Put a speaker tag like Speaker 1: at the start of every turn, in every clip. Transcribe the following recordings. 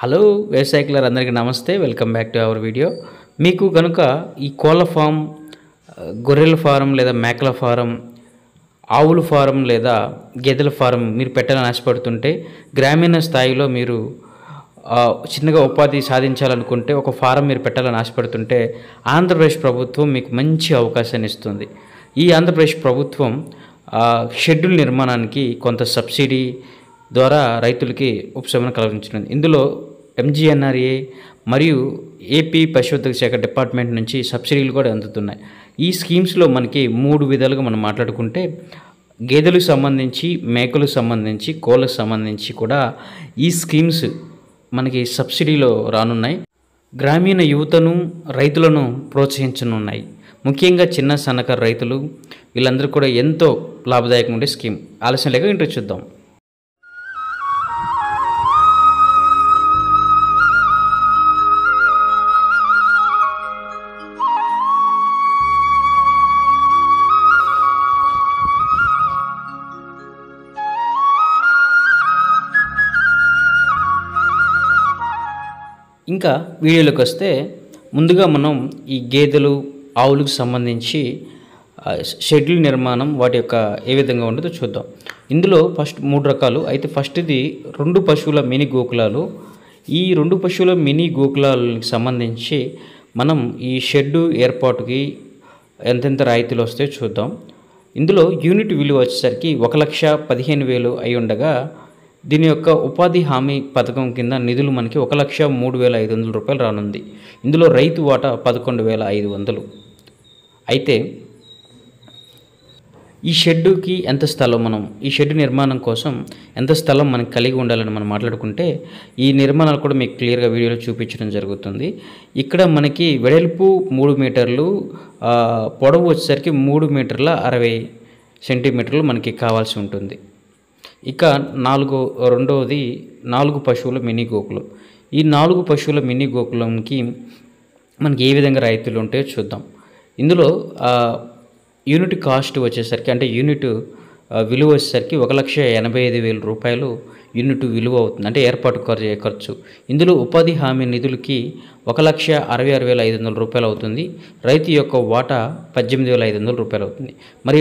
Speaker 1: Hello వ్యవసాయకులారు అందరికీ నమస్తే. Welcome back to our video. మీకు కనుక ఈ కోళ్ళ ఫామ్, గొర్రెల ఫారం లేదా మేకల ఫారం, ఆవుల ఫారం లేదా గేదెల ఫారం మీరు పెట్టాలని ఆశపడుతుంటే, గ్రామీణ స్థాయిలో మీరు చిన్నగా ఉపాధి సాధించాలనుకుంటే, ఒక ఫారం మీరు పెట్టాలని ఆశపడుతుంటే ఆంధ్రప్రదేశ్ ప్రభుత్వం మీకు మంచి అవకాశాన్ని ఇస్తుంది. ఈ ఆంధ్రప్రదేశ్ ప్రభుత్వం షెడ్యూల్ నిర్మాణానికి కొంత సబ్సిడీ ద్వారా రైతులకి ఉపశమనం కలిగించింది. ఇందులో ఎంజీఎన్ఆర్ఏ మరియు ఏపీ పశువర్ధక శాఖ డిపార్ట్మెంట్ నుంచి సబ్సిడీలు కూడా అందుతున్నాయి. ఈ స్కీమ్స్లో మనకి 3 విధాలుగా మనం మాట్లాడుకుంటే, గేదెలకు సంబంధించి, మేకలకు సంబంధించి, కోళ్ళకు సంబంధించి కూడా ఈ స్కీమ్స్ మనకి సబ్సిడీలో రానున్నాయి. గ్రామీణ యువతను, రైతులను ప్రోత్సహించనున్నాయి. ముఖ్యంగా చిన్న సన్నకారు రైతులు వీళ్ళందరూ కూడా ఎంతో లాభదాయకంగా ఉండే స్కీమ్. ఆలస్యం లేక ఇంట్రెస్ట్ చూద్దాం. ఇంకా వీడియోలోకి వస్తే, ముందుగా మనం ఈ గేదెలు, ఆవులకు సంబంధించి షెడ్యూల్ నిర్మాణం వాటి యొక్క ఏ విధంగా ఉంటుందో చూద్దాం. ఇందులో ఫస్ట్ 3 రకాలు. అయితే ఫస్ట్ది 2 పశువుల మినీ గోకులాలు. ఈ 2 పశువుల మినీ గోకులాలకు సంబంధించి మనం ఈ షెడ్డు ఏర్పాటుకి ఎంతెంత రాయితీలు వస్తాయో చూద్దాం. ఇందులో యూనిట్ విలువ వచ్చేసరికి 1,15,000 అయి ఉండగా, దీని యొక్క ఉపాధి హామీ పథకం కింద నిధులు మనకి 1,03,500 రూపాయలు రానుంది. ఇందులో రైతు వాటా 11,500. అయితే ఈ షెడ్డుకి ఎంత స్థలం, ఈ షెడ్ నిర్మాణం కోసం ఎంత స్థలం మనకి కలిగి ఉండాలని మనం మాట్లాడుకుంటే, ఈ నిర్మాణాలు కూడా మీకు క్లియర్గా వీడియోలో చూపించడం జరుగుతుంది. ఇక్కడ మనకి వెడల్పు 3 మీటర్లు, పొడవు వచ్చేసరికి 3 మీటర్ల 60 సెంటీమీటర్లు మనకి కావాల్సి ఉంటుంది. ఇక రెండవది 4 పశువుల మినీ గోకులం. ఈ 4 పశువుల మినీ గోకులంకి మనకి ఏ విధంగా రాయితీలు ఉంటాయో చూద్దాం. ఇందులో యూనిట్ కాస్ట్ వచ్చేసరికి, అంటే యూనిట్ విలువ వచ్చేసరికి 1,85,000 రూపాయలు యూనిట్ విలువ అవుతుంది, అంటే ఏర్పాటు ఖర్చు. ఇందులో ఉపాధి హామీ నిధులకి 1,66,500 రూపాయలు అవుతుంది. రైతు యొక్క వాటా 18,500 రూపాయలు అవుతుంది. మరి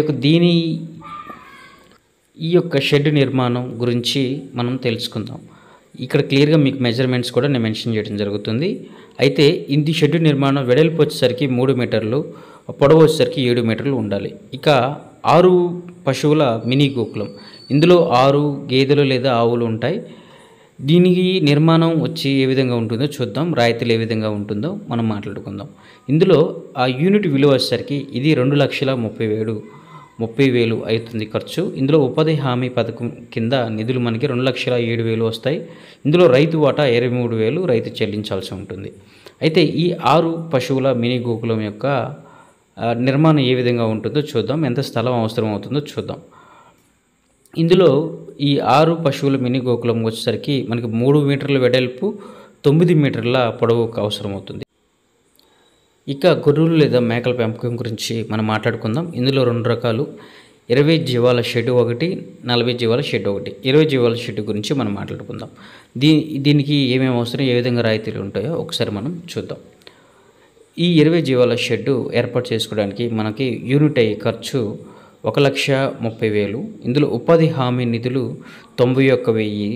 Speaker 1: ఈ యొక్క షెడ్ నిర్మాణం గురించి మనం తెలుసుకుందాం. ఇక్కడ క్లియర్గా మీకు మెజర్మెంట్స్ కూడా నేను మెన్షన్ చేయడం జరుగుతుంది. అయితే ఇది షెడ్ నిర్మాణం వెడల్పు వచ్చేసరికి 3 మీటర్లు, పొడవు వచ్చేసరికి 7 మీటర్లు ఉండాలి. ఇక 6 పశువుల మినీ గోకులం. ఇందులో 6 గేదెలు లేదా ఆవులు ఉంటాయి. దీనికి నిర్మాణం వచ్చి ఏ విధంగా ఉంటుందో చూద్దాం. రాయితీలు ఏ విధంగా ఉంటుందో మనం మాట్లాడుకుందాం. ఇందులో ఆ యూనిట్ విలువ వచ్చేసరికి ఇది 2,30,000 అవుతుంది ఖర్చు. ఇందులో ఉపాధి హామీ పథకం కింద నిధులు మనకి 2,07,000 వస్తాయి. ఇందులో రైతు వాటా 23,000 రైతు చెల్లించాల్సి ఉంటుంది. అయితే ఈ 6 పశువుల మినీ గోకులం యొక్క నిర్మాణం ఏ విధంగా ఉంటుందో చూద్దాం. ఎంత స్థలం అవసరం అవుతుందో చూద్దాం. ఇందులో ఈ 6 పశువుల మినీ గోకులం వచ్చేసరికి మనకి 3 మీటర్ల వెడల్పు, 9 మీటర్ల పొడవు అవసరం అవుతుంది. ఇక గొర్రెలు లేదా మేకల పెంపకం గురించి మనం మాట్లాడుకుందాం. ఇందులో 2 రకాలు. 20 జీవాల షెడ్ ఒకటి, 40 జీవాల షెడ్ ఒకటి. 20 జీవాల షెడ్ గురించి మనం మాట్లాడుకుందాం. దీనికి ఏమేమి అవసరం, ఏ విధంగా రాయితీలు ఉంటాయో ఒకసారి మనం చూద్దాం. ఈ 20 జీవాల షెడ్ ఏర్పాటు చేసుకోవడానికి మనకి యూనిట్ అయ్యే ఖర్చు 1,30,000. ఇందులో ఉపాధి హామీ నిధులు 91,000.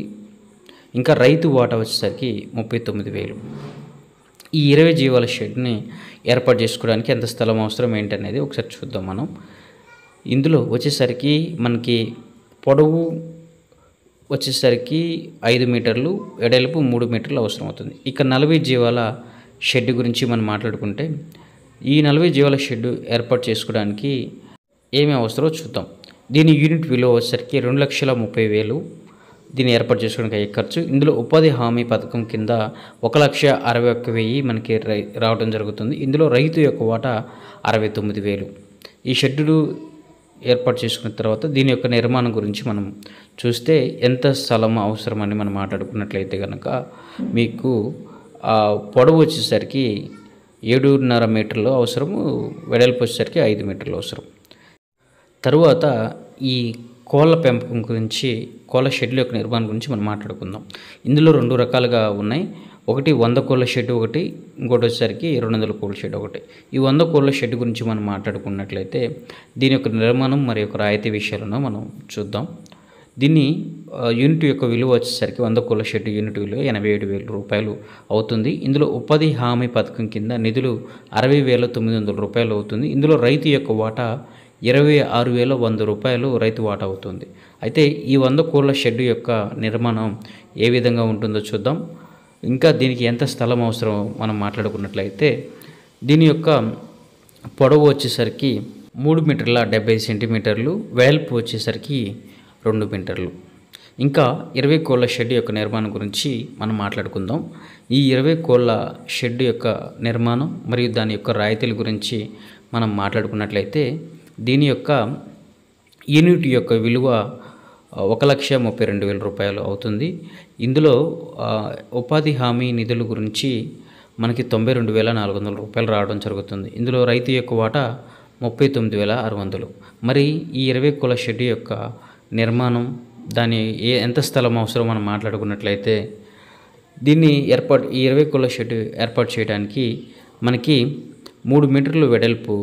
Speaker 1: ఇంకా రైతు వాటా వచ్చేసరికి 39,000. ఈ 20 జీవాల షెడ్ని ఏర్పాటు చేసుకోవడానికి ఎంత స్థలం అవసరం ఏంటనేది ఒకసారి చూద్దాం మనం. ఇందులో వచ్చేసరికి మనకి పొడవు వచ్చేసరికి 5 మీటర్లు, వెడల్పు 3 మీటర్లు అవసరం అవుతుంది. ఇక 40 జీవాల షెడ్ గురించి మనం మాట్లాడుకుంటే, ఈ 40 జీవాల షెడ్ ఏర్పాటు చేసుకోవడానికి ఏమేమి అవసరమో చూద్దాం. దీని యూనిట్ విలువ వచ్చేసరికి 2,30,000. దీన్ని ఏర్పాటు చేసుకోవడానికి అయ్యే ఖర్చు. ఇందులో ఉపాధి హామీ పథకం కింద 1,61,000 మనకి రావడం జరుగుతుంది. ఇందులో రైతు యొక్క వాటా 69,000. ఈ షెడ్డు ఏర్పాటు చేసుకున్న తర్వాత దీని యొక్క నిర్మాణం గురించి మనం చూస్తే, ఎంత స్థలం అవసరమని మనం మాట్లాడుకున్నట్లయితే కనుక, మీకు పొడవు వచ్చేసరికి 7.5 మీటర్లు అవసరము, వెడల్పు వచ్చేసరికి 5 మీటర్లు అవసరం. తరువాత ఈ కోళ్ళ పెంపకం గురించి, కోళ్ళ షెడ్ల యొక్క నిర్మాణం గురించి మనం మాట్లాడుకుందాం. ఇందులో 2 రకాలుగా ఉన్నాయి. ఒకటి 100 కోళ్ళ షెడ్ ఒకటి, ఇంకోటి వచ్చేసరికి 200 కోళ్ళ షెడ్ ఒకటి. ఈ 100 కోళ్ళ షెడ్ గురించి మనం మాట్లాడుకున్నట్లయితే దీని యొక్క నిర్మాణం మరి యొక్క రాయితీ విషయాలను మనం చూద్దాం. దీన్ని యూనిట్ యొక్క విలువ వచ్చేసరికి 100 కోళ్ళ షెడ్ యూనిట్ విలువ 87,000 రూపాయలు అవుతుంది. ఇందులో ఉపాధి హామీ పథకం కింద నిధులు 60,900 రూపాయలు అవుతుంది. ఇందులో రైతు యొక్క వాటా 26,100 రూపాయలు రైతు వాటా అవుతుంది. అయితే ఈ 100 కోళ్ళ షెడ్ యొక్క నిర్మాణం ఏ విధంగా ఉంటుందో చూద్దాం. ఇంకా దీనికి ఎంత స్థలం అవసరం మనం మాట్లాడుకున్నట్లయితే దీని యొక్క పొడవు వచ్చేసరికి 3 మీటర్ల 70 సెంటీమీటర్లు, వెడల్పు వచ్చేసరికి 2 మీటర్లు. ఇంకా 20 కోళ్ళ షెడ్ యొక్క నిర్మాణం గురించి మనం మాట్లాడుకుందాం. ఈ 20 కోళ్ళ షెడ్ యొక్క నిర్మాణం మరియు దాని యొక్క రాయితీల గురించి మనం మాట్లాడుకున్నట్లయితే దీని యొక్క యూనిట్ యొక్క విలువ 1,32,000 రూపాయలు అవుతుంది. ఇందులో ఉపాధి హామీ నిధుల గురించి మనకి 92,400 రూపాయలు రావడం జరుగుతుంది. ఇందులో రైతు యొక్క వాటా 39,600. మరి ఈ 20 కోళ్ళ షెడ్ యొక్క నిర్మాణం దాని ఎంత స్థలం అవసరం మనం మాట్లాడుకున్నట్లయితే దీన్ని ఈ 20 కోళ్ళ షెడ్ ఏర్పాటు చేయడానికి మనకి 3 మీటర్లు వెడల్పు,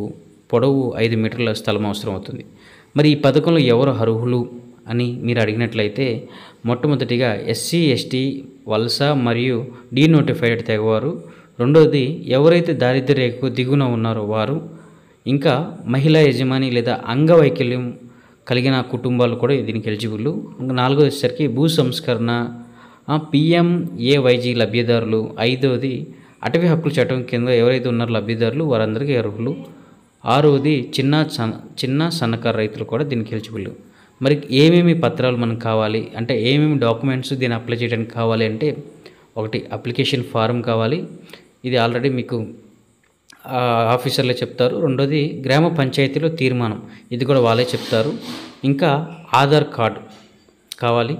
Speaker 1: పొడవు 5 మీటర్ల స్థలం అవసరం అవుతుంది. మరి ఈ పథకంలో ఎవరు అర్హులు అని మీరు అడిగినట్లయితే మొట్టమొదటిగా ఎస్సీ, ఎస్టీ, వలస మరియు డీనోటిఫైడ్ తెగవారు. రెండవది ఎవరైతే దారిద్ర్య రేఖకు దిగువన ఉన్నారో వారు. ఇంకా మహిళా యజమాని లేదా అంగవైకల్యం కలిగిన కుటుంబాలు కూడా దీనికి ఎలిజిబుల్. నాలుగోది వచ్చేసరికి భూ సంస్కరణ, PMAYG లబ్ధిదారులు. ఐదవది అటవీ హక్కుల చట్టం కింద ఎవరైతే ఉన్నారో లబ్ధిదారులు వారందరికీ అర్హులు. ఆరవది చిన్న సన్నకారు రైతులు కూడా దీనికి ఎలిజిబుల్. మరి ఏమేమి పత్రాలు మనకు కావాలి అంటే ఏమేమి డాక్యుమెంట్స్ దీన్ని అప్లై చేయడానికి కావాలి అంటే ఒకటి అప్లికేషన్ ఫారం కావాలి. ఇది ఆల్రెడీ మీకు ఆఫీసర్లే చెప్తారు. రెండోది గ్రామ పంచాయతీలో తీర్మానం, ఇది కూడా వాళ్ళే చెప్తారు. ఇంకా ఆధార్ కార్డు కావాలి.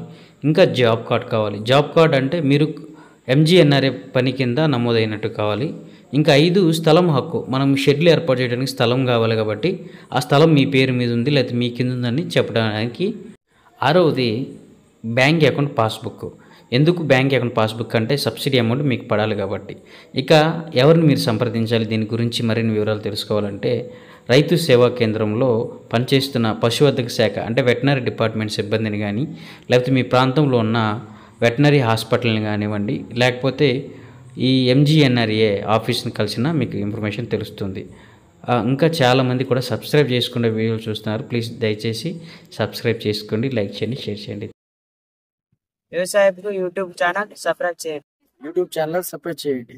Speaker 1: ఇంకా జాబ్ కార్డ్ కావాలి. జాబ్ కార్డ్ అంటే మీరు MGNRA పని కింద నమోదైనట్టు కావాలి. ఇంకా 5 స్థలం హక్కు, మనం షెడ్లు ఏర్పాటు చేయడానికి స్థలం కావాలి కాబట్టి ఆ స్థలం మీ పేరు మీద ఉంది లేకపోతే మీ కింద ఉందని చెప్పడానికి. 6వది బ్యాంక్ అకౌంట్ పాస్బుక్. ఎందుకు బ్యాంక్ అకౌంట్ పాస్బుక్ అంటే సబ్సిడీ అమౌంట్ మీకు పడాలి కాబట్టి. ఇక ఎవరిని మీరు సంప్రదించాలి దీని గురించి మరిన్ని వివరాలు తెలుసుకోవాలంటే రైతు సేవా కేంద్రంలో పనిచేస్తున్న పశువైద్యక శాఖ అంటే వెటనరీ డిపార్ట్మెంట్ సిబ్బందిని కానీ, లేకపోతే మీ ప్రాంతంలో ఉన్న వెటనరీ హాస్పిటల్ని కానివ్వండి, లేకపోతే ఈ MGNRA ఆఫీస్ని కలిసినా మీకు ఇన్ఫర్మేషన్ తెలుస్తుంది. ఇంకా చాలామంది కూడా సబ్స్క్రైబ్ చేసుకునే వీడియోలు చూస్తున్నారు. ప్లీజ్ దయచేసి సబ్స్క్రైబ్ చేసుకోండి, లైక్ చేయండి, షేర్ చేయండి.
Speaker 2: వ్యవసాయకు యూట్యూబ్ ఛానల్ సబ్స్క్రైబ్ చేయండి.